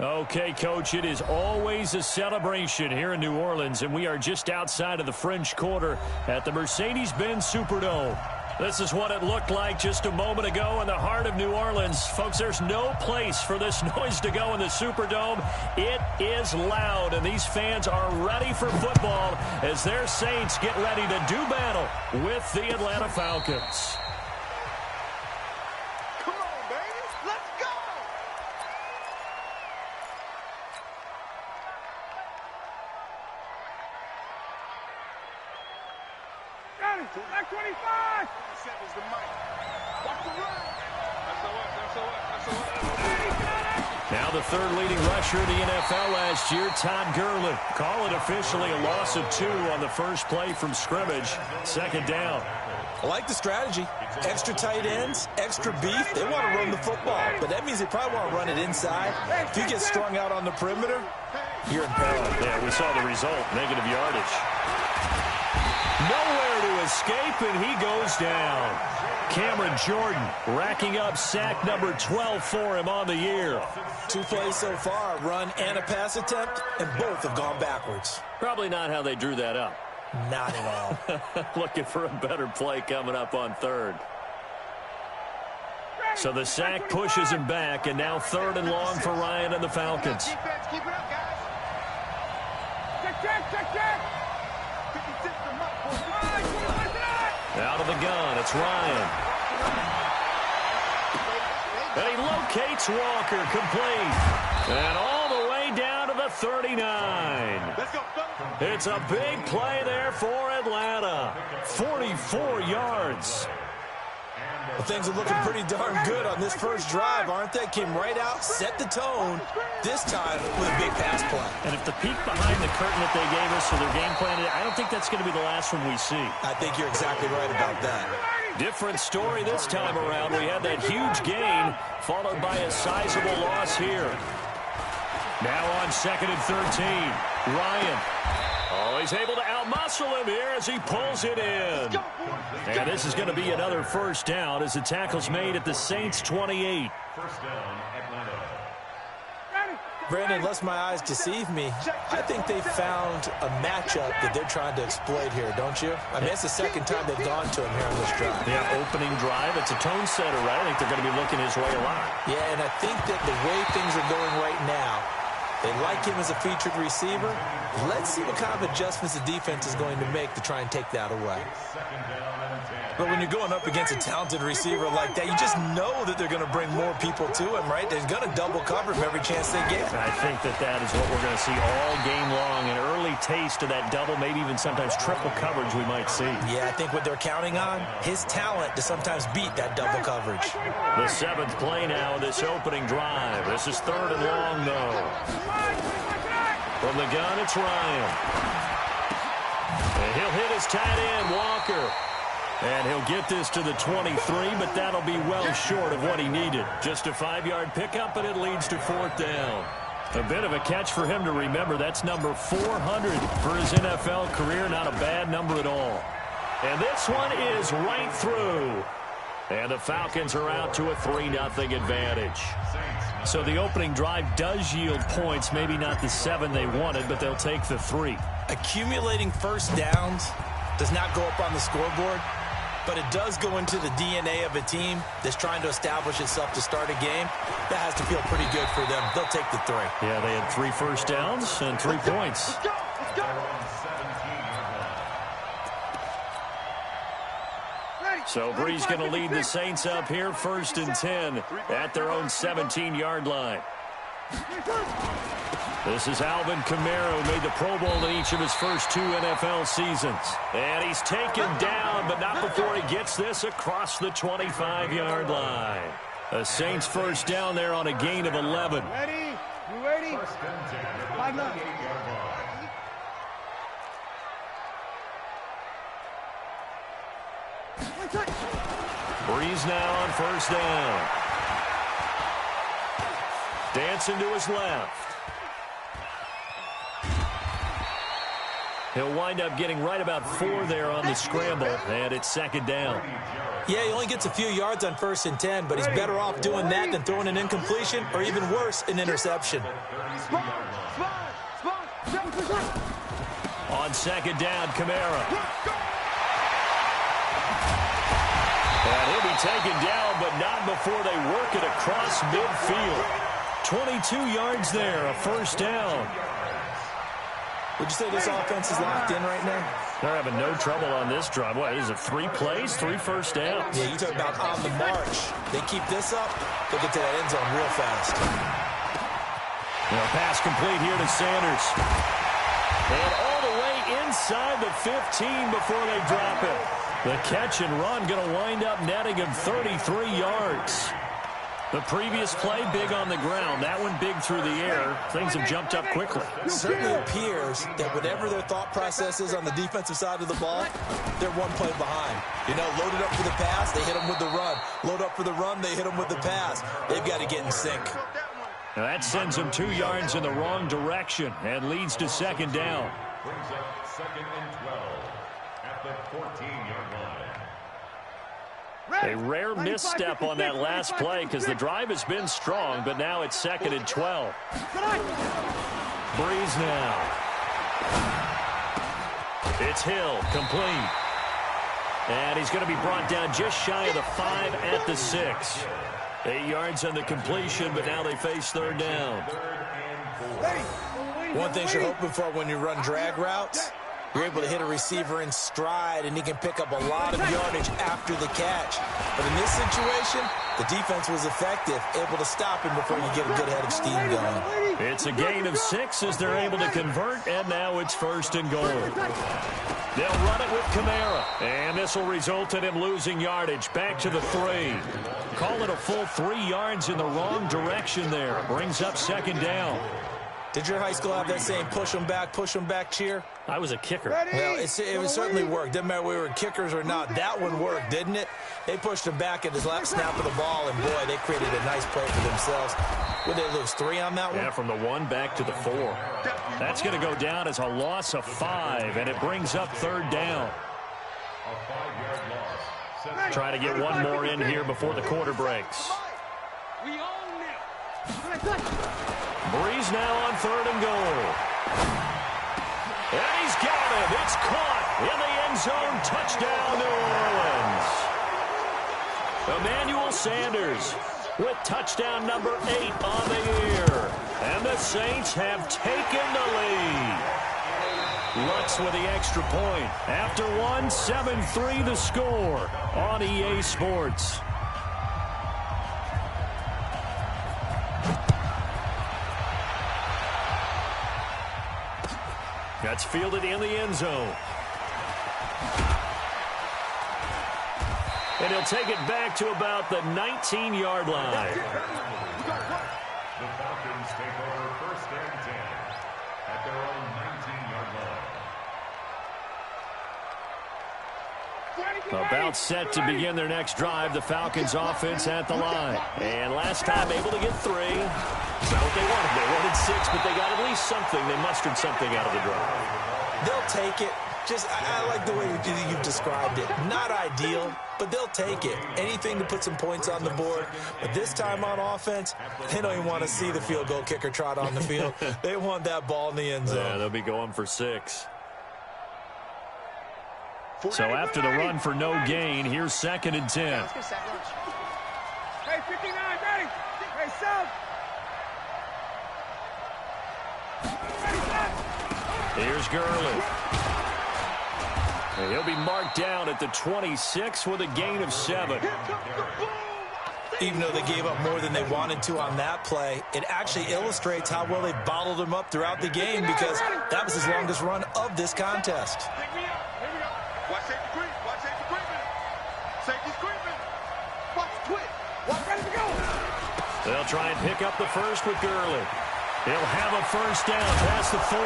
Okay, Coach, it is always a celebration here in New Orleans, and we are just outside of the French Quarter at the Mercedes-Benz Superdome. This is what it looked like just a moment ago in the heart of New Orleans. Folks, there's no place for this noise to go in the Superdome. It is loud, and these fans are ready for football as their Saints get ready to do battle with the Atlanta Falcons. Back 25. Seconds the mic. Watch the run. Now the third leading rusher in the NFL last year, Todd Gurley. Call it officially a loss of 2 on the first play from scrimmage. Second down. I like the strategy. Extra tight ends, extra beef. They want to run the football, but that means they probably want to run it inside. If you get strung out on the perimeter, you're in peril. Yeah, we saw the result, negative yardage. Nowhere to escape, and he goes down. Cameron Jordan racking up sack number 12 for him on the year. 2 plays so far, a run and a pass attempt, and both have gone backwards. Probably not how they drew that up. Not at all. Looking for a better play coming up on third. So the sack pushes him back, and now 3rd and long for Ryan and the Falcons. Keep it up, guys. Check. Out of the gun, it's Ryan. And he locates Walker, complete. And all the way down to the 39. It's a big play there for Atlanta. 44 yards. Well, things are looking pretty darn good on this first drive, aren't they? Came right out, set the tone, this time with a big pass play. And if the peek behind the curtain that they gave us for their game plan, I don't think that's going to be the last one we see. I think you're exactly right about that. Different story this time around. We had that huge gain, followed by a sizable loss here. Now on 2nd and 13, Ryan. Oh, he's able to outmuscle him here as he pulls it in. And this is going to be another first down as the tackle's made at the Saints' 28. First down, Atlanta. Brandon, unless my eyes deceive me, I think they found a matchup that they're trying to exploit here, don't you? I mean, it's the second time they've gone to him here on this drive. Yeah, opening drive. It's a tone setter, right? I think they're going to be looking his way a lot. Yeah, and I think that the way things are going right now, they like him as a featured receiver. Let's see what kind of adjustments the defense is going to make to try and take that away. But when you're going up against a talented receiver like that, you just know that they're going to bring more people to him, right? They're going to double cover him every chance they get. I think that is what we're going to see all game long. An early taste of that double, maybe even sometimes triple coverage we might see. Yeah, I think what they're counting on, his talent to sometimes beat that double coverage. The 7th play now of this opening drive. This is 3rd and long, though. From the gun, it's Ryan. And he'll hit his tight end, Walker. And he'll get this to the 23, but that'll be well short of what he needed. Just a 5-yard pickup, and it leads to 4th down. A bit of a catch for him to remember. That's number 400 for his NFL career. Not a bad number at all. And this one is right through. And the Falcons are out to a 3-0 advantage. So the opening drive does yield points. Maybe not the 7 they wanted, but they'll take the 3. Accumulating first downs does not go up on the scoreboard, but it does go into the DNA of a team that's trying to establish itself to start a game. That has to feel pretty good for them. They'll take the 3. Yeah, they had 3 first downs and 3 points. Let's go. So Bree's going to lead the Saints up here, 1st and 10 at their own 17-yard line. This is Alvin Kamara, who made the Pro Bowl in each of his first 2 NFL seasons. And he's taken down, but not before he gets this across the 25-yard line. The Saints first down there on a gain of 11. Ready? You ready? 5 left. Breeze now on 1st down. Dancing to his left. He'll wind up getting right about 4 there on the scramble, and it's second down. Yeah, he only gets a few yards on 1st and 10, but he's better off doing that than throwing an incompletion or even worse, an interception. On second down, Kamara. And he'll be taken down, but not before they work it across midfield. 22 yards there, a first down. Would you say this offense is locked in right now? They're having no trouble on this drive. What, is it 3 plays, 3 first downs? Yeah, you talk about on the march. They keep this up, they'll get to that end zone real fast. Pass complete here to Sanders. And all the way inside the 15 before they drop it. The catch and run going to wind up netting him 33 yards. The previous play, big on the ground. That one big through the air. Things have jumped up quickly. It certainly appears that whatever their thought process is on the defensive side of the ball, they're one play behind. Loaded up for the pass, they hit them with the run. Load up for the run, they hit them with the pass. They've got to get in sync. Now that sends them 2 yards in the wrong direction and leads to second down. Brings up second and 12 at the 14-yard line. A rare misstep on that last play because the drive has been strong, but now it's second and 12. Breeze now. It's Hill, complete. And he's going to be brought down just shy of the 5 at the 6. 8 yards on the completion, but now they face third down. One thing you're hoping for when you run drag routes, you're able to hit a receiver in stride, and he can pick up a lot of yardage after the catch. But in this situation, the defense was effective, able to stop him before you get a good head of steam going. It's a gain of 6 as they're able to convert, and now it's first and goal. They'll run it with Kamara, and this will result in him losing yardage. Back to the 3. Call it a full 3 yards in the wrong direction there. Brings up second down. Did your high school have that saying, push them back cheer? I was a kicker. Well, it would certainly work. Didn't matter whether we were kickers or not. That one worked, didn't it? They pushed him back at his last snap of the ball, and, boy, they created a nice play for themselves. Would they lose 3 on that one? Yeah, from the 1 back to the 4. That's going to go down as a loss of 5, and it brings up third down. A 5-yard loss. Try to get one more in here before the quarter breaks. Breeze now on third and goal. And he's got it. It's caught in the end zone. Touchdown, New Orleans. Emmanuel Sanders with touchdown number 8 on the year. And the Saints have taken the lead. Lutz with the extra point. After one, 7-3 the score on EA Sports. That's fielded in the end zone. And he'll take it back to about the 19-yard line. The Falcons take over first and 10 at their own 19-yard line. About set to begin their next drive. The Falcons offense at the line. And last time able to get 3. It's not what they wanted. They wanted 6, but they got at least something. They mustered something out of the drive. They'll take it. I like the way you've described it. Not ideal, but they'll take it. Anything to put some points on the board. But this time on offense, they don't even want to see the field goal kicker trot on the field. They want that ball in the end zone. Yeah, they'll be going for 6. So after the run for no gain, here's second and 10. Hey, 59, ready. Hey, South. Here's Gurley. And he'll be marked down at the 26 with a gain of 7. Even though they gave up more than they wanted to on that play, it actually illustrates how well they bottled him up throughout the game because that was his longest run of this contest. Watch safety creep. Watch safety creeping. Safety's creeping. Watch twit. Watch ready to go. They'll try and pick up the first with Gurley. He'll have a first down past the 40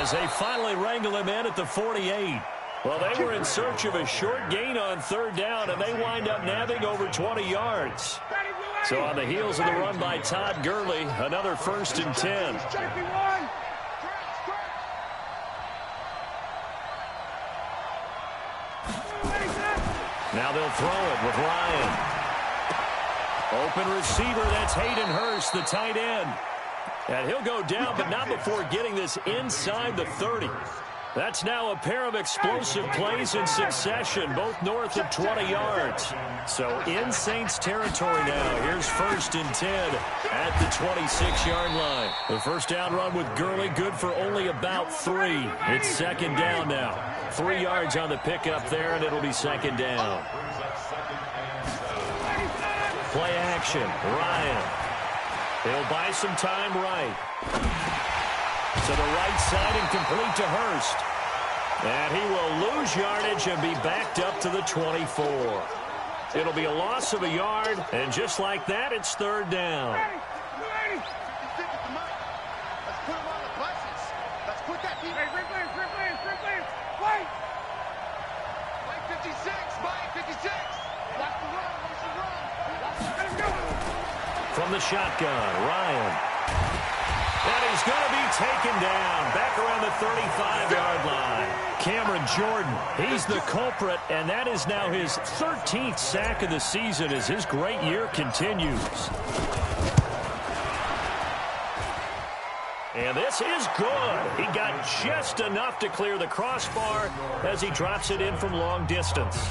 as they finally wrangle him in at the 48. Well, they were in search of a short gain on third down, and they wind up nabbing over 20 yards. So on the heels of the run by Todd Gurley, another first and 10. Now they'll throw it with Ryan. Open receiver, that's Hayden Hurst, the tight end. And he'll go down, but not before getting this inside the 30. That's now a pair of explosive plays in succession, both north of 20 yards. So in Saints territory now. Here's 1st and 10 at the 26-yard line. The first down run with Gurley, good for only about 3. It's 2nd down now. 3 yards on the pickup there, and it'll be 2nd down. Play action, Ryan. He'll buy some time right. To the right side and complete to Hurst. And he will lose yardage and be backed up to the 24. It'll be a loss of a yard, and just like that, it's 3rd down. From the shotgun, Ryan. And he's going to be taken down back around the 35-yard line. Cameron Jordan, he's the culprit, and that is now his 13th sack of the season as his great year continues. And this is good. He got just enough to clear the crossbar as he drops it in from long distance.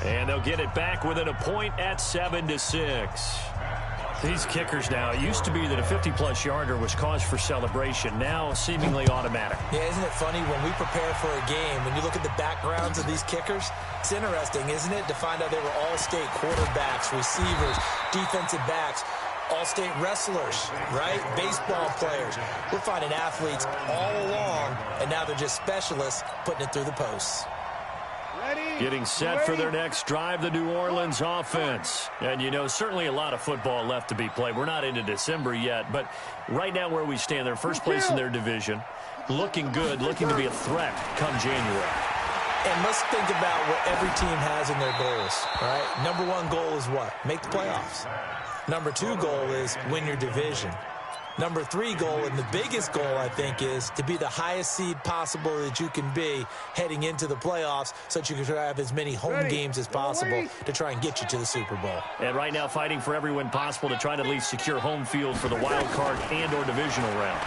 And they'll get it back within a point at 7-6. These kickers now, it used to be that a 50-plus yarder was cause for celebration. Now, seemingly automatic. Yeah, isn't it funny when we prepare for a game, when you look at the backgrounds of these kickers, it's interesting, isn't it, to find out they were all-state quarterbacks, receivers, defensive backs, all-state wrestlers, right? Baseball players. We're finding athletes all along, and now they're just specialists putting it through the posts. Getting set for their next drive, the New Orleans offense. And, you know, certainly a lot of football left to be played. We're not into December yet, but right now where we stand, they're first place in their division, looking good, looking to be a threat come January. And let's think about what every team has in their goals, right? Number 1 goal is what? Make the playoffs. Number 2 goal is win your division. Number 3 goal, and the biggest goal, I think, is to be the highest seed possible that you can be heading into the playoffs so that you can have as many home games as possible to try and get you to the Super Bowl. And right now fighting for every win possible to try to at least secure home field for the wild card and or divisional round.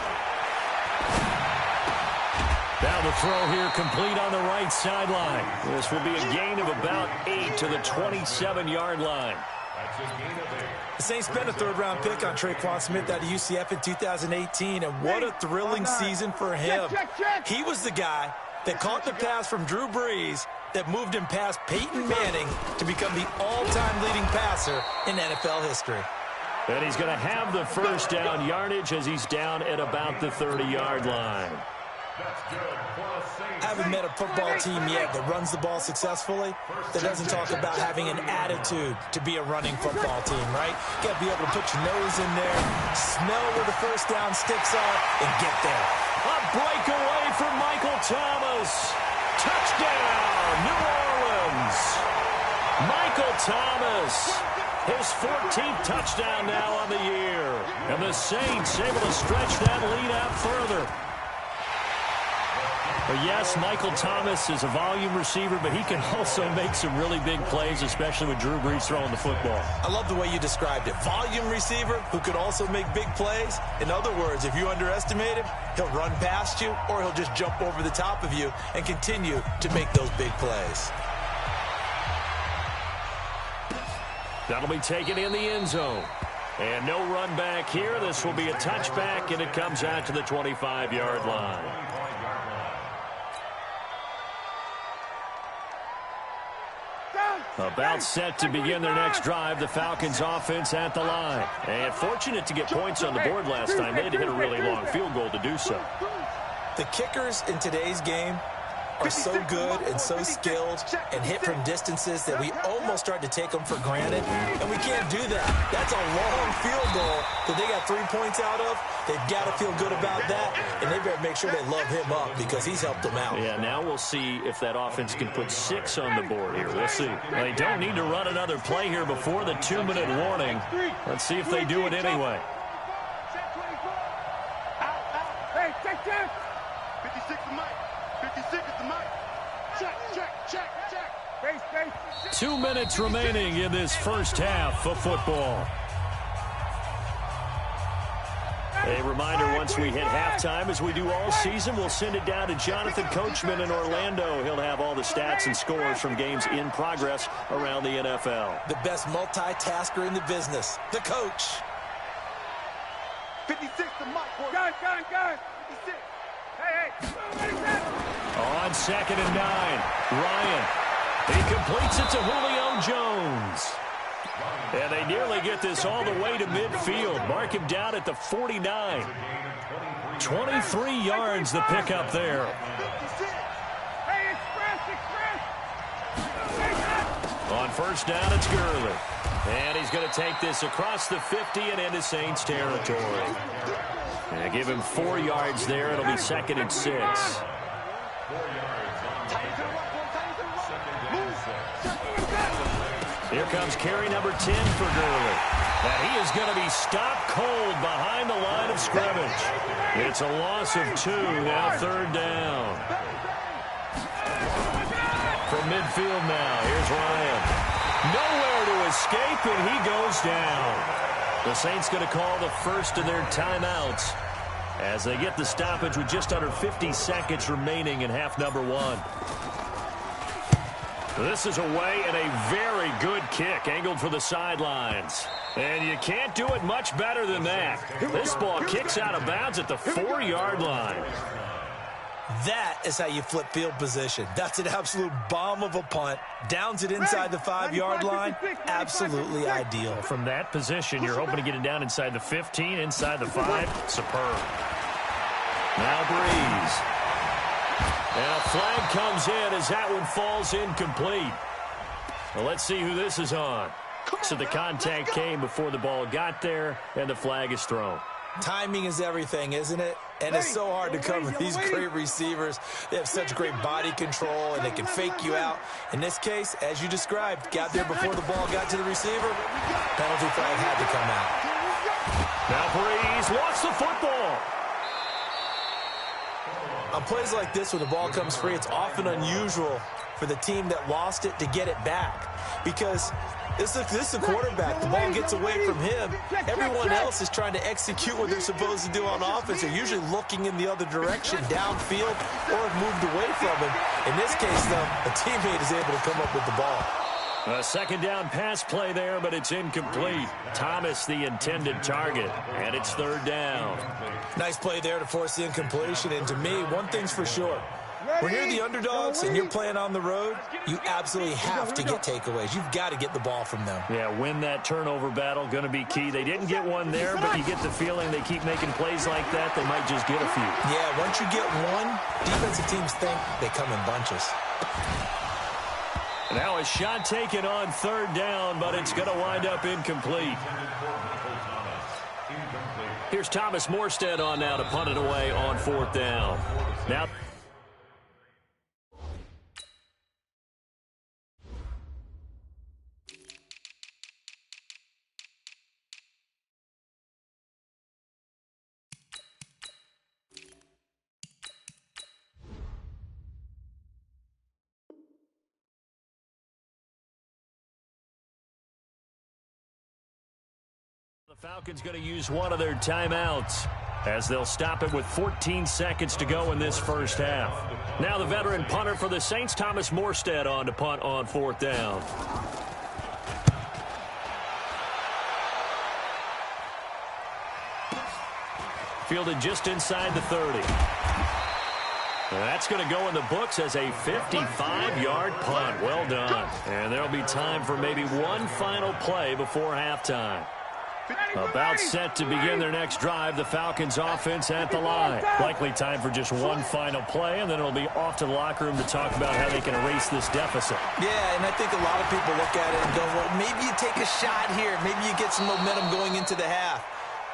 Now the throw here complete on the right sideline. This will be a gain of about 8 to the 27-yard line. The Saints spent a 3rd-round pick on Traquan Smith out of UCF in 2018, and what a thrilling season for him. He was the guy that caught the pass from Drew Brees that moved him past Peyton Manning to become the all-time leading passer in NFL history. And he's going to have the first down yardage as he's down at about the 30-yard line. I haven't met a football team yet that runs the ball successfully that doesn't talk about having an attitude to be a running football team, right? You got to be able to put your nose in there, smell where the first down sticks are, and get there. A breakaway for Michael Thomas. Touchdown, New Orleans. Michael Thomas, his 14th touchdown now on the year. And the Saints able to stretch that lead out further. But yes, Michael Thomas is a volume receiver, but he can also make some really big plays, especially with Drew Brees throwing the football. I love the way you described it. Volume receiver who could also make big plays. In other words, if you underestimate him, he'll run past you or he'll just jump over the top of you and continue to make those big plays. That'll be taken in the end zone. And no run back here. This will be a touchback, and it comes out to the 25-yard line. About set to begin their next drive, the Falcons offense at the line. And fortunate to get points on the board last time. They had to hit a really long field goal to do so. The kickers in today's game are so good and so skilled and hit from distances that we almost start to take them for granted, and we can't do that. That's a long field goal that they got 3 points out of. They've got to feel good about that, and they better make sure they love him up because he's helped them out. Yeah, now we'll see if that offense can put 6 on the board here. We'll see. They don't need to run another play here before the 2-minute warning. Let's see if they do it anyway. Hey, check. 56 is Mike. 56 is the Mike. Check. 2 minutes remaining in this first half of football. A reminder, once we hit halftime, as we do all season, we'll send it down to Jonathan Coachman in Orlando. He'll have all the stats and scores from games in progress around the NFL. The best multitasker in the business, the coach. 56 to Mike. Gun. 56. On 2nd and 9, Ryan. He completes it to Julio Jones. And they nearly get this all the way to midfield. Mark him down at the 49. 23 yards the pickup there. On first down, it's Gurley. And he's going to take this across the 50 and into Saints territory. And give him 4 yards there. It'll be 2nd and 6. Here comes carry number 10 for Gurley. And he is going to be stopped cold behind the line of scrimmage. It's a loss of 2, now 3rd down. From midfield now, here's Ryan. Nowhere to escape, and he goes down. The Saints going to call the first of their timeouts as they get the stoppage with just under 50 seconds remaining in half number 1. This is away and a very good kick angled for the sidelines. And you can't do it much better than that. This ball kicks out of bounds at the 4-yard line. That is how you flip field position. That's an absolute bomb of a punt. Downs it inside the 5-yard line. Absolutely ideal. From that position, you're hoping to get it down inside the 15, inside the 5. Superb. Now Breeze. And a flag comes in as that one falls incomplete. Well, let's see who this is on. So the contact came before the ball got there, and the flag is thrown. Timing is everything, isn't it? And it's so hard to cover these great receivers. They have such great body control, and they can fake you out. In this case, as you described, got there before the ball got to the receiver. Penalty flag had to come out. Now Breeze lost the football. On plays like this, when the ball comes free, it's often unusual for the team that lost it to get it back. Because this is a quarterback. The ball gets away from him. Everyone else is trying to execute what they're supposed to do on offense. They're usually looking in the other direction, downfield, or have moved away from him. In this case, though, a teammate is able to come up with the ball. A 2nd down pass play there, but it's incomplete. Thomas the intended target, and it's 3rd down. Nice play there to force the incompletion, and to me, one thing's for sure. When you're the underdogs and you're playing on the road, you absolutely have to get takeaways. You've got to get the ball from them. Yeah, win that turnover battle, going to be key. They didn't get one there, but you get the feeling they keep making plays like that, they might just get a few. Yeah, once you get one, defensive teams think they come in bunches. Now a shot taken on 3rd down, but it's going to wind up incomplete. Here's Thomas Morstead on now to punt it away on 4th down. Now the Falcons going to use one of their timeouts as they'll stop it with 14 seconds to go in this first half. Now the veteran punter for the Saints, Thomas Morstead, on to punt on 4th down. Fielded just inside the 30. That's going to go in the books as a 55-yard punt. Well done. And there'll be time for maybe one final play before halftime. About set to begin their next drive, the Falcons offense at the line. Likely time for just one final play, and then it'll be off to the locker room to talk about how they can erase this deficit. Yeah, and I think a lot of people look at it and go, well, maybe you take a shot here. Maybe you get some momentum going into the half.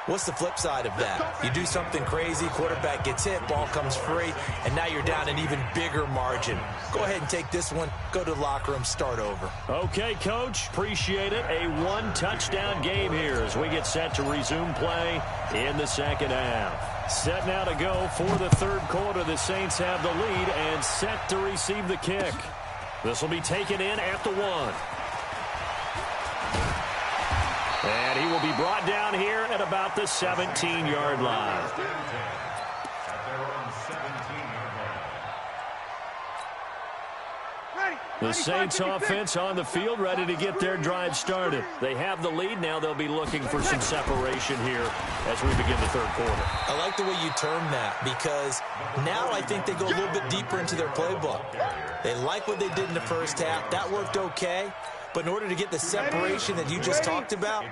What's the flip side of that? You do something crazy, quarterback gets hit, ball comes free, and now you're down an even bigger margin. Go ahead and take this one, go to the locker room, start over. Okay, Coach, appreciate it. A one-touchdown game here as we get set to resume play in the second half. Set now to go for the 3rd quarter. The Saints have the lead and set to receive the kick. This will be taken in at the 1. And he will be brought down here at about the 17-yard line. At their own 17-yard line. The Saints offense on the field, ready to get their drive started. They have the lead. Now they'll be looking for some separation here as we begin the third quarter. I like the way you termed that, because now I think they go a little bit deeper into their playbook. They like what they did in the first half. That worked okay. But in order to get the separation that you just talked about,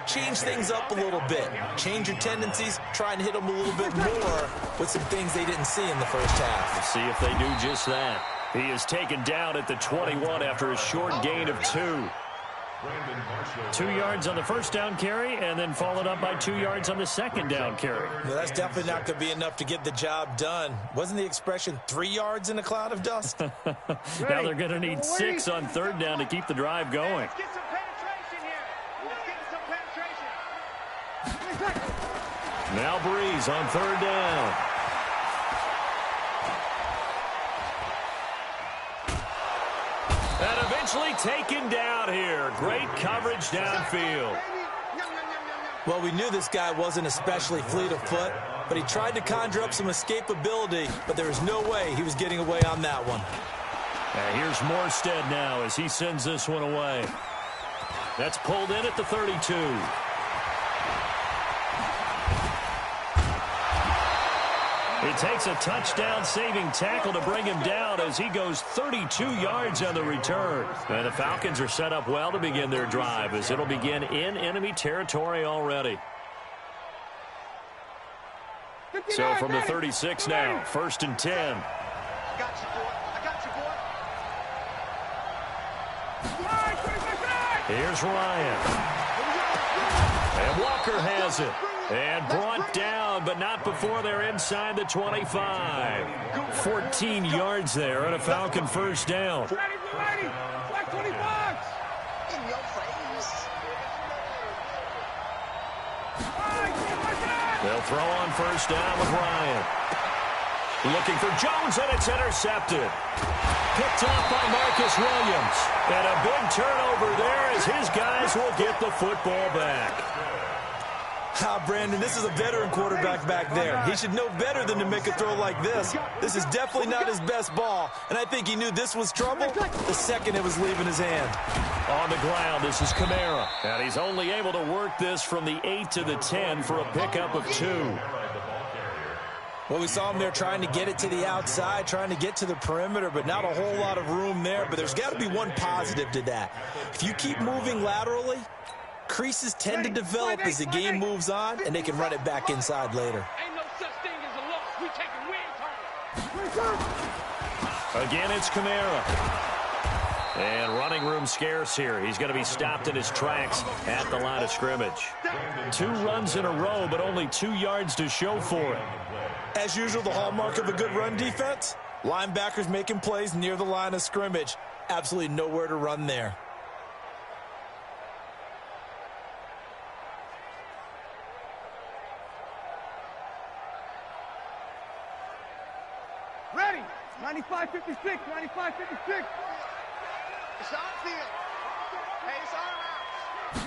change things up a little bit. Change your tendencies, try and hit them a little bit more with some things they didn't see in the first half. Let's see if they do just that. He is taken down at the 21 after a short gain of 2. 2 yards on the first down carry, and then followed up by 2 yards on the second down carry. No, that's definitely not going to be enough to get the job done. Wasn't the expression 3 yards in a cloud of dust? Now they're going to need 6 on third down to keep the drive going. Let's get some penetration here. Let's get some penetration. Now Breeze on third down. And eventually taken down here. Great coverage downfield. Well, we knew this guy wasn't especially fleet of foot, but he tried to conjure up some escapability, but there was no way he was getting away on that one. And here's Morstead now as he sends this one away. That's pulled in at the 32. It takes a touchdown-saving tackle to bring him down as he goes 32 yards on the return. And the Falcons are set up well to begin their drive as it'll begin in enemy territory already. So from the 36 now, 1st and 10. I got you, boy. I got you, boy. Here's Ryan. And Walker has it. And brought down, but not before they're inside the 25. 14 yards there and a Falcon first down. Ready, Black 20 bucks. In your face. They'll throw on first down with Ryan. Looking for Jones, and it's intercepted. Picked off by Marcus Williams. And a big turnover there as his guys will get the football back. Brandon, this is a veteran quarterback back there. He should know better than to make a throw like this. This is definitely not his best ball, and I think he knew this was trouble the second it was leaving his hand. On the ground, this is Kamara. And he's only able to work this from the 8 to the 10 for a pickup of 2. Well, we saw him there trying to get it to the outside, trying to get to the perimeter, but not a whole lot of room there. But there's got to be one positive to that. If you keep moving laterally, creases tend to develop as the game moves on, and they can run it back inside later. Ain't no such thing as a loss. We taking wins home. Again, it's Kamara. And running room scarce here. He's going to be stopped in his tracks at the line of scrimmage. 2 runs in a row, but only 2 yards to show for it. As usual, the hallmark of a good run defense, linebackers making plays near the line of scrimmage. Absolutely nowhere to run there. Ready. 95-56. 95-56. It's our field. Hey, it's our house.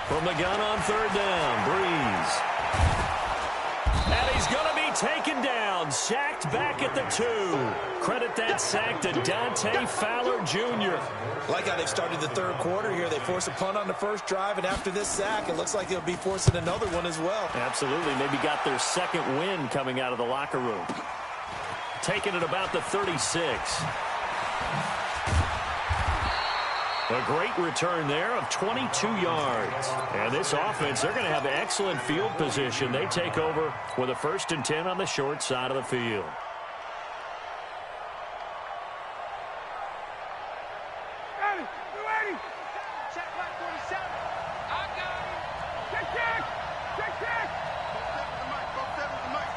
From the gun on third down, Breeze. And he's going to be taken down, sacked back at the 2. Credit that sack to Dante Fowler Jr. Like how they've started the third quarter here. They force a punt on the first drive, and after this sack, it looks like they'll be forcing another one as well. Absolutely. Maybe got their second win coming out of the locker room. Taken at about the 36. A great return there of 22 yards. And this offense, they're going to have excellent field position. They take over with a 1st and 10 on the short side of the field. Ready. Ready. Check back 47. I got it. Check. Check. Go 7 to Mike.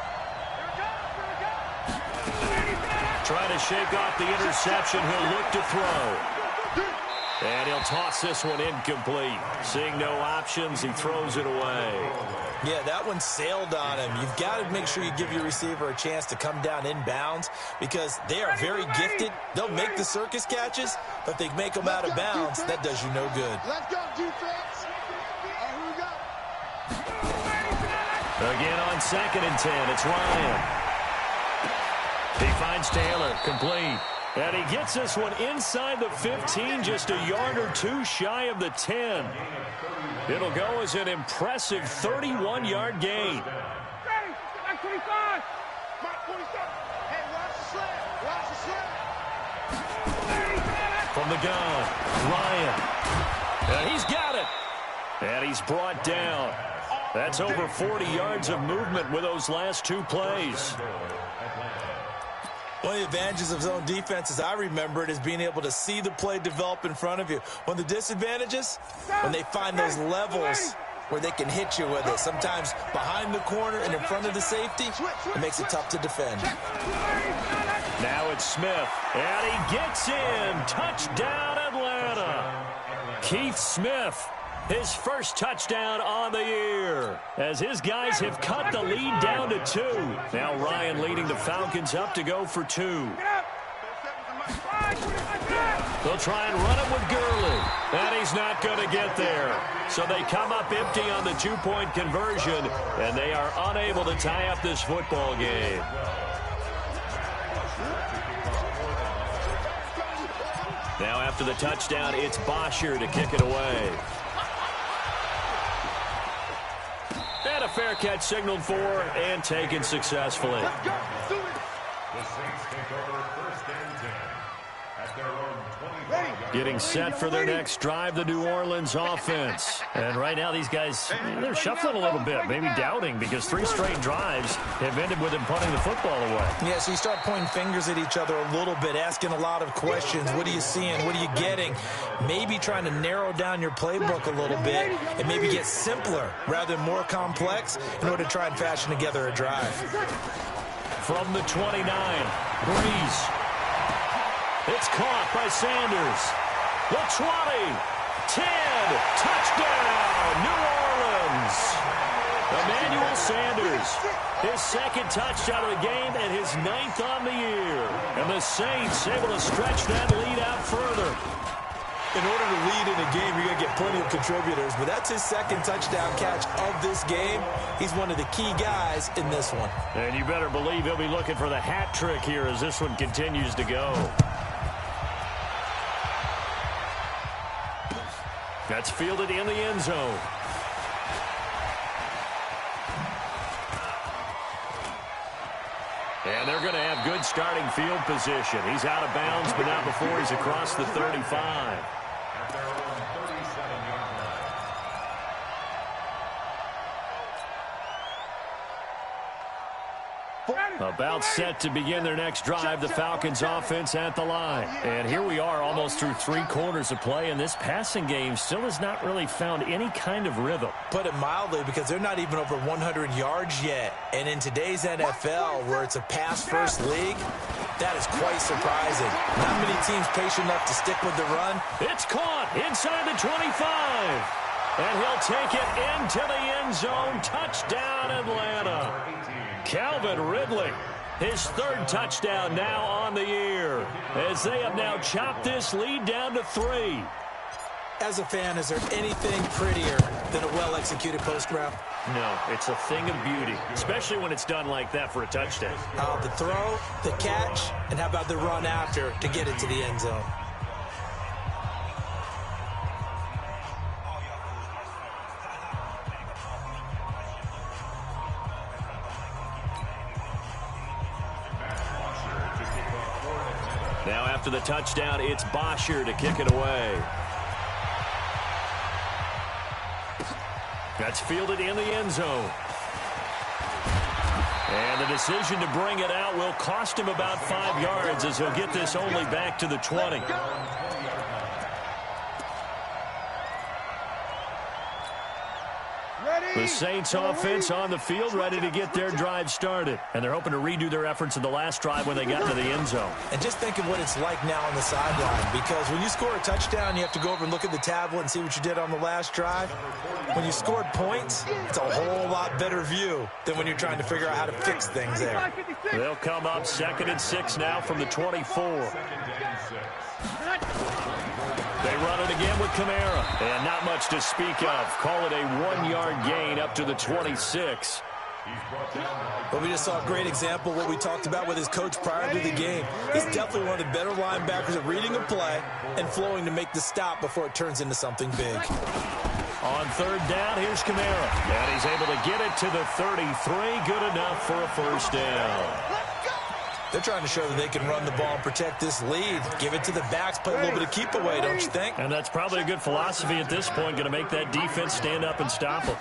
Here it goes. Trying to shake off the interception. He'll look to throw. And he'll toss this one incomplete. Seeing no options, he throws it away. Yeah, that one sailed on him. You've got to make sure you give your receiver a chance to come down inbounds because they are very gifted. They'll make the circus catches, but if they make them out of bounds, that does you no good. Let's go, defense. Here we go. Again on 2nd and 10, it's Ryan. He finds Taylor, complete. And he gets this one inside the 15, just a yard or two shy of the 10. It'll go as an impressive 31-yard gain. Ready, like 25. Mark 27. Hey, watch the sled. Watch the sled. From the gun, Ryan. And he's got it. And he's brought down. That's over 40 yards of movement with those last two plays. One of the advantages of zone defense, as I remember it, is being able to see the play develop in front of you. One of the disadvantages, when they find those levels where they can hit you with it, sometimes behind the corner and in front of the safety, it makes it tough to defend. Now it's Smith, and he gets in. Touchdown, Atlanta. Keith Smith, his first touchdown on the year, as his guys have cut the lead down to 2. Now Ryan leading the Falcons up to go for 2. They'll try and run it with Gurley, and he's not going to get there. So they come up empty on the 2-point conversion, and they are unable to tie up this football game. Now after the touchdown, it's Bosher to kick it away. And a fair catch signaled for and taken successfully. The Saints take over 1st and 10 at their own 25-yard. Getting set for their next drive, the New Orleans offense. And right now these guys, they're shuffling a little bit, maybe doubting, because 3 straight drives have ended with them punting the football away. Yeah, so you start pointing fingers at each other a little bit, asking a lot of questions. What are you seeing? What are you getting? Maybe trying to narrow down your playbook a little bit and maybe get simpler rather than more complex in order to try and fashion together a drive. From the 29, Breeze. It's caught by Sanders. The 20, 10, touchdown, New Orleans. Emmanuel Sanders, his 2nd touchdown of the game and his 9th on the year. And the Saints able to stretch that lead out further. In order to lead in a game, you're going to get plenty of contributors, but that's his 2nd touchdown catch of this game. He's one of the key guys in this one. And you better believe he'll be looking for the hat trick here as this one continues to go. That's fielded in the end zone. And they're going to have good starting field position. He's out of bounds, but not before he's across the 35. At their own 37-yard line. About set to begin their next drive, the Falcons offense at the line. And here we are almost through 3 quarters of play, and this passing game still has not really found any kind of rhythm. Put it mildly, because they're not even over 100 yards yet. And in today's NFL, where it's a pass-first league, that is quite surprising. Not many teams patient enough to stick with the run. It's caught inside the 25. And he'll take it into the end zone. Touchdown, Atlanta. Calvin Ridley, his 3rd touchdown now on the year, as they have now chopped this lead down to 3. As a fan, is there anything prettier than a well-executed post route? No, it's a thing of beauty, especially when it's done like that for a touchdown. The throw, the catch, and how about the run after to get it to the end zone? Now after the touchdown, it's Bosher to kick it away. That's fielded in the end zone. And the decision to bring it out will cost him about 5 yards, as he'll get this only back to the 20. Ready? The Saints offense on the field, ready to get their drive started. And they're hoping to redo their efforts in the last drive when they got into the end zone. And just think of what it's like now on the sideline, because when you score a touchdown, you have to go over and look at the tablet and see what you did on the last drive. When you scored points, it's a whole lot better view than when you're trying to figure out how to fix things there. They'll come up 2nd and 6 now from the 24. They run it again with Kamara. And not much to speak of. Call it a 1-yard gain up to the 26. But we just saw a great example of what we talked about with his coach prior to the game. He's definitely one of the better linebackers at reading a play and flowing to make the stop before it turns into something big. On 3rd down, here's Kamara. And he's able to get it to the 33. Good enough for a first down. They're trying to show that they can run the ball and protect this lead. Give it to the backs, play a little bit of keep away, don't you think? And that's probably a good philosophy at this point, going to make that defense stand up and stop them.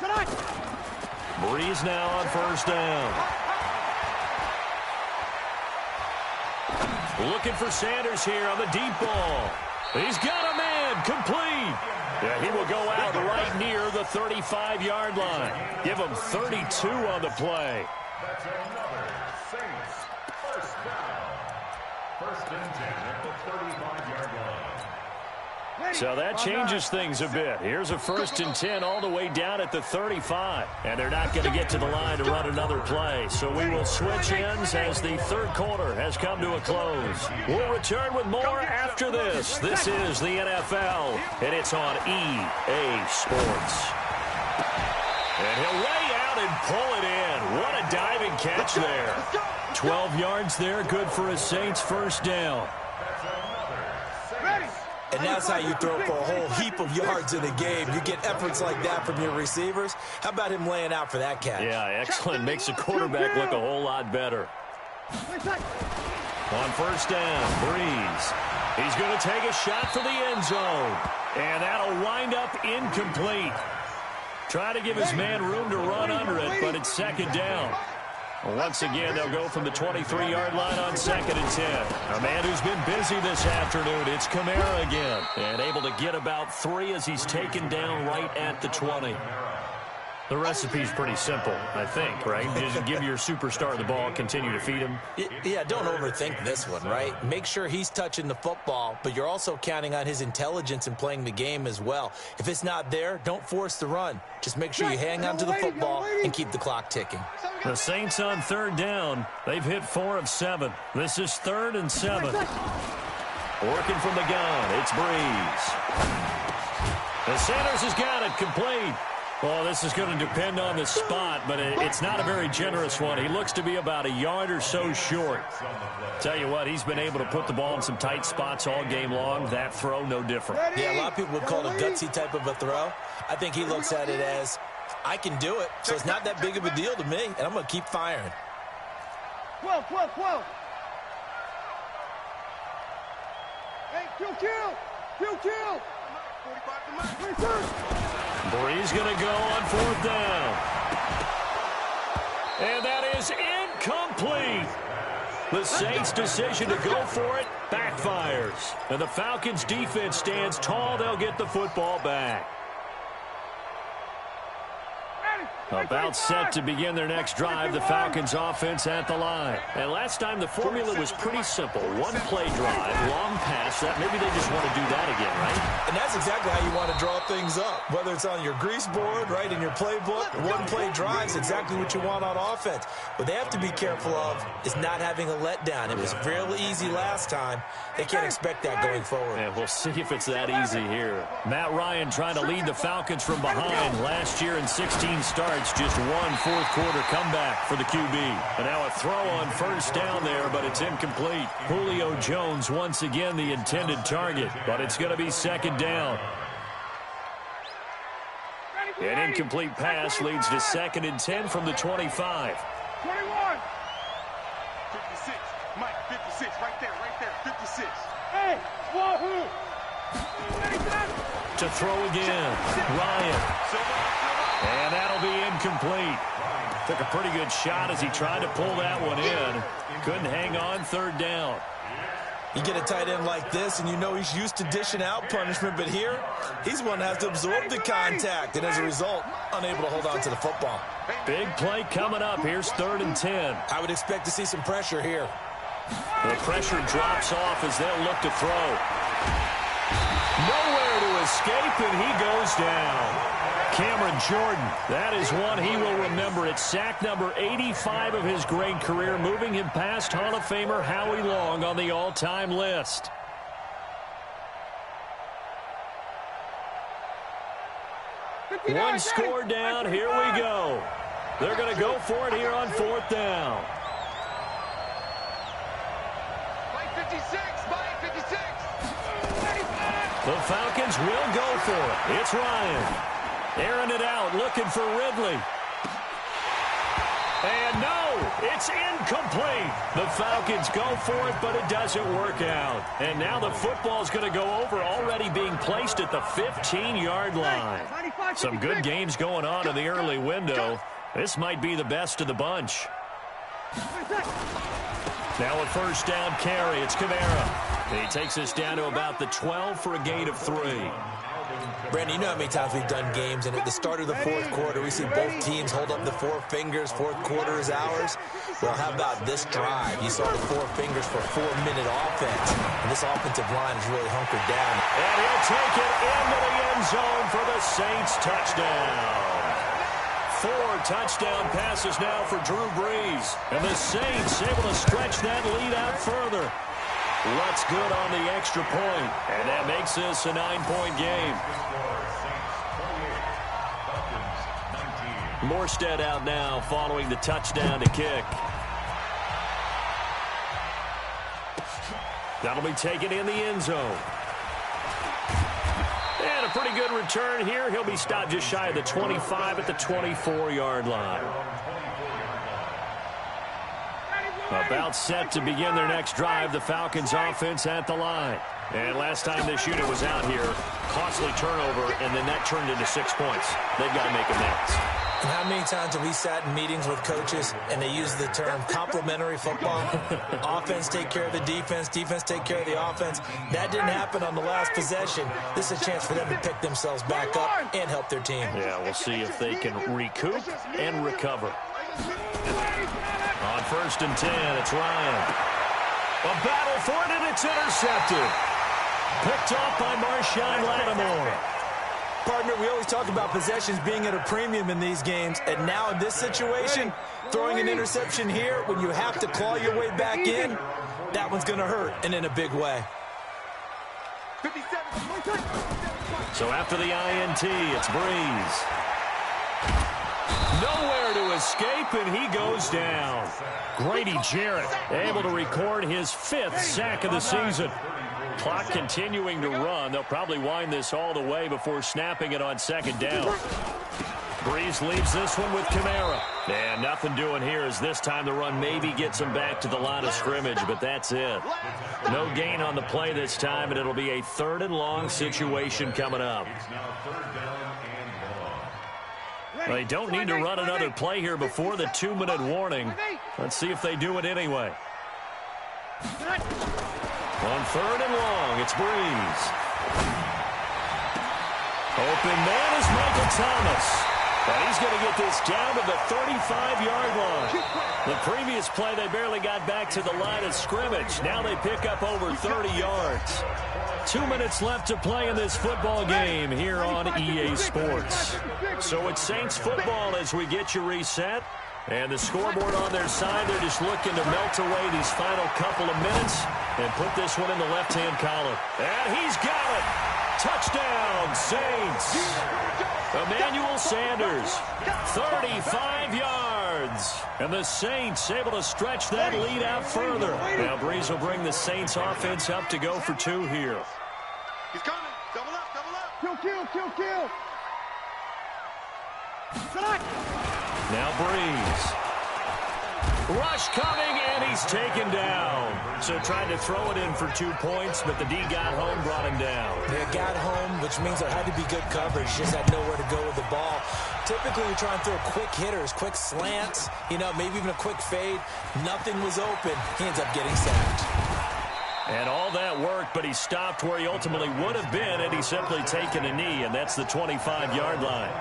Breeze now on 1st down. Looking for Sanders here on the deep ball. He's got a man, complete. Yeah, he will go out right near the 35-yard line. Give him 32 on the play. That's another Saints first down. 1st and 10 at the 35-yard line. So that changes things a bit. Here's a 1st and 10 all the way down at the 35. And they're not going to get to the line to run another play. So we will switch ends as the 3rd quarter has come to a close. We'll return with more after this. This is the NFL, and it's on EA Sports. And he'll lay out and pull it in. What a diving catch there. 12 yards there, good for a Saints first down. And that's how you throw for a whole heap of yards in a game. You get efforts like that from your receivers. How about him laying out for that catch? Yeah, excellent. Makes the quarterback look a whole lot better. On 1st down, Breeze. He's going to take a shot for the end zone. And that'll wind up incomplete. Try to give his man room to run under it, but it's 2nd down. Once again, they'll go from the 23-yard line on 2nd and 10. A man who's been busy this afternoon, it's Kamara again. And able to get about 3 as he's taken down right at the 20. The recipe's pretty simple, I think, right? Just give your superstar the ball, continue to feed him. Yeah, don't overthink this one, right? Make sure he's touching the football, but you're also counting on his intelligence in playing the game as well. If it's not there, don't force the run. Just make sure you hang on to the football and keep the clock ticking. The Saints on 3rd down. They've hit 4 of 7. This is 3rd and 7. Working from the gun, it's Breeze. And Sanders has got it, complete. Well, this is going to depend on the spot, but it's not a very generous one. He looks to be about a yard or so short. Tell you what, he's been able to put the ball in some tight spots all game long. That throw, no different. Yeah, a lot of people would call it a gutsy type of a throw. I think he looks at it as, I can do it, so it's not that big of a deal to me, and I'm going to keep firing. 12. Hey, kill. 45 to Mike. Breeze going to go on 4th down. And that is incomplete. The Saints' decision to go for it backfires. And the Falcons' defense stands tall. They'll get the football back. About set to begin their next drive, the Falcons offense at the line. And last time the formula was pretty simple. One play drive, long pass. Maybe they just want to do that again, right? And that's exactly how you want to draw things up. Whether it's on your grease board, right, in your playbook, one play drive is exactly what you want on offense. What they have to be careful of is not having a letdown. It was fairly easy last time. They can't expect that going forward. And we'll see if it's that easy here. Matt Ryan trying to lead the Falcons from behind. Last year in 16 starts, just one 4th quarter comeback for the QB. And now a throw on 1st down there, but it's incomplete. Julio Jones once again the intended target, but it's going to be 2nd down. An incomplete pass leads to 2nd and 10 from the 25. 21. 56. Mike, 56. Right there. 56. Hey, wahoo. To throw again. Ryan. And that'll be incomplete. Took a pretty good shot as he tried to pull that one in. Couldn't hang on 3rd down. You get a tight end like this, and you know he's used to dishing out punishment, but here, he's one that has to absorb the contact, and as a result, unable to hold on to the football. Big play coming up. Here's 3rd and 10. I would expect to see some pressure here. The pressure drops off as they'll look to throw. Nowhere to escape, and he goes down. Cameron Jordan, that is one he will remember. It's sack number 85 of his great career, moving him past Hall of Famer Howie Long on the all-time list. One score down. Here we go. They're going to go for it here on 4th down. The Falcons will go for it. It's Ryan. Airing it out, looking for Ridley. And no, it's incomplete. The Falcons go for it, but it doesn't work out. And now the football's going to go over, already being placed at the 15-yard line. Some good games going on in the early window. This might be the best of the bunch. Now a 1st down carry. It's Kamara. He takes us down to about the 12 for a gain of 3. Brandon, you know how many times we've done games, and at the start of the 4th quarter, we see both teams hold up the 4 fingers. 4th quarter is ours. Well, how about this drive? You saw the 4 fingers for 4-minute offense, and this offensive line is really hunkered down. And he'll take it into the end zone for the Saints touchdown. 4 touchdown passes now for Drew Brees, and the Saints able to stretch that lead out further. What's good on the extra point, and that makes this a 9-point game. Morstead out now following the touchdown to kick. That'll be taken in the end zone. And a pretty good return here. He'll be stopped just shy of the 25 at the 24-yard line. About set to begin their next drive, the Falcons offense at the line. And last time this unit was out here, costly turnover, and then that turned into 6 points. They've got to make amends. And how many times have we sat in meetings with coaches and they use the term complementary football? Offense take care of the defense, defense take care of the offense. That didn't happen on the last possession. This is a chance for them to pick themselves back up and help their team. Yeah, we'll see if they can recoup and recover. On 1st and 10, it's Ryan. A battle for it, and it's intercepted. Picked off by Marshawn Lattimore. Partner, we always talk about possessions being at a premium in these games, and now in this situation, throwing an interception here when you have to claw your way back in, that one's going to hurt, and in a big way. So after the INT, it's Brees. Nowhere to escape, and he goes down. Grady Jarrett able to record his 5th sack of the season. Clock continuing to run. They'll probably wind this all the way before snapping it on 2nd down. Brees leaves this one with Kamara. And nothing doing here as this time the run maybe gets him back to the line of scrimmage, but that's it. No gain on the play this time, and it'll be a 3rd and long situation coming up. They don't need to run another play here before the 2-minute warning. Let's see if they do it anyway. On 3rd and long, it's Brees. Open man is Michael Thomas. And he's going to get this down to the 35-yard line. The previous play, they barely got back to the line of scrimmage. Now they pick up over 30 yards. 2 minutes left to play in this football game here on EA Sports. So it's Saints football as we get you reset. And the scoreboard on their side, they're just looking to melt away these final couple of minutes and put this one in the left-hand column. And he's got it. Touchdown, Saints. Emmanuel Sanders, 35 yards. And the Saints able to stretch that lead out further. Now Brees will bring the Saints offense up to go for 2 here. He's coming. Double up, double up. Kill, kill, kill, kill. Now Brees. Rush coming, and he's taken down. So tried to throw it in for 2 points, but the D got home, brought him down. They got home, which means there had to be good coverage. Just had nowhere to go with the ball. Typically, we try and throw quick hitters, quick slants, maybe even a quick fade. Nothing was open. He ends up getting sacked. And all that work, but he stopped where he ultimately would have been had he simply taken a knee, and that's the 25-yard line.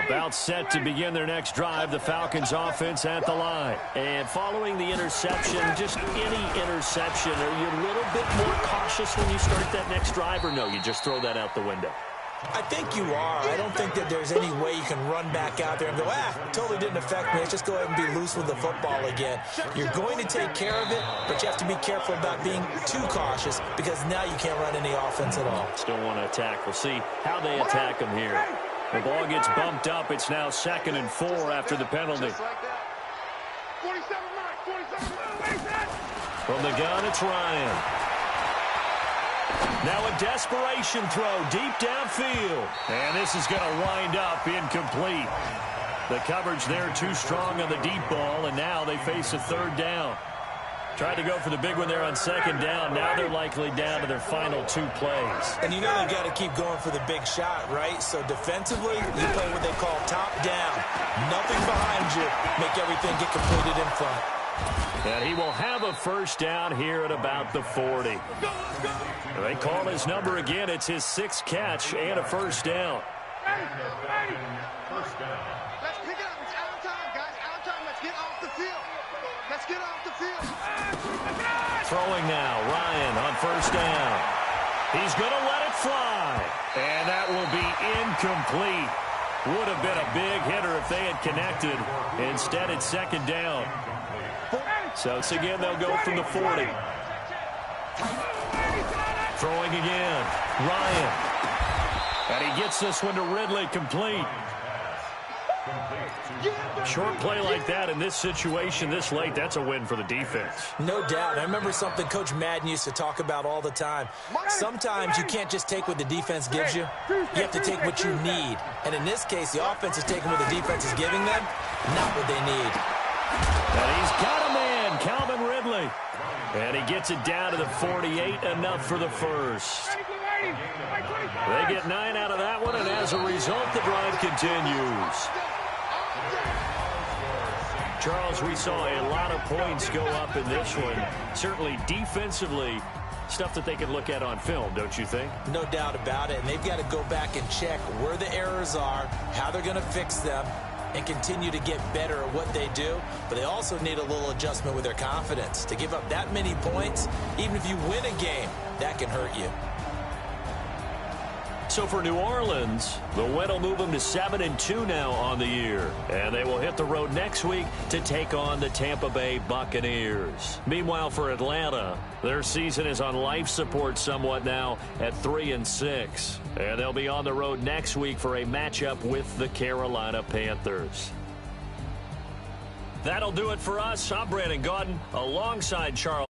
About set to begin their next drive, the Falcons offense at the line. And following the interception, just any interception, are you a little bit more cautious when you start that next drive, or no, you just throw that out the window? I think you are. I don't think that there's any way you can run back out there and go, totally didn't affect me. Let's just go ahead and be loose with the football again. You're going to take care of it, but you have to be careful about being too cautious because now you can't run any offense at all. Still want to attack. We'll see how they attack them here. The ball gets bumped up. It's now 2nd and 4 after the penalty. From the gun, it's Ryan. Now a desperation throw deep downfield. And this is going to wind up incomplete. The coverage there too strong on the deep ball, and now they face a 3rd down. Tried to go for the big one there on 2nd down. Now they're likely down to their final 2 plays. And you know they've got to keep going for the big shot, right? So defensively, you play what they call top down. Nothing behind you. Make everything get completed in front. And he will have a 1st down here at about the 40. They call his number again. It's his 6th catch and a 1st down. Let's pick it up. It's out of time, guys. Out of time. Let's get off the field. Let's get off the field. Throwing now. Ryan on 1st down. He's going to let it fly. And that will be incomplete. Would have been a big hitter if they had connected. Instead, it's 2nd down. So it's again, they'll go from the 40. Throwing again. Ryan. And he gets this one to Ridley, complete. Short play like that in this situation this late, that's a win for the defense. No doubt. I remember something Coach Madden used to talk about all the time. Sometimes you can't just take what the defense gives you. You have to take what you need. And in this case, the offense is taking what the defense is giving them, not what they need. And he's got a man, Calvin Ridley. And he gets it down to the 48, enough for the 1st. They get 9 out of that one, and as a result, the drive continues. Charles, we saw a lot of points go up in this one. Certainly defensively, stuff that they can look at on film, don't you think? No doubt about it, and they've got to go back and check where the errors are, how they're going to fix them, and continue to get better at what they do. But they also need a little adjustment with their confidence. To give up that many points, even if you win a game, that can hurt you. So for New Orleans, the win will move them to 7-2 now on the year. And they will hit the road next week to take on the Tampa Bay Buccaneers. Meanwhile, for Atlanta, their season is on life support somewhat now at 3-6. And they'll be on the road next week for a matchup with the Carolina Panthers. That'll do it for us. I'm Brandon Gaudin alongside Charles.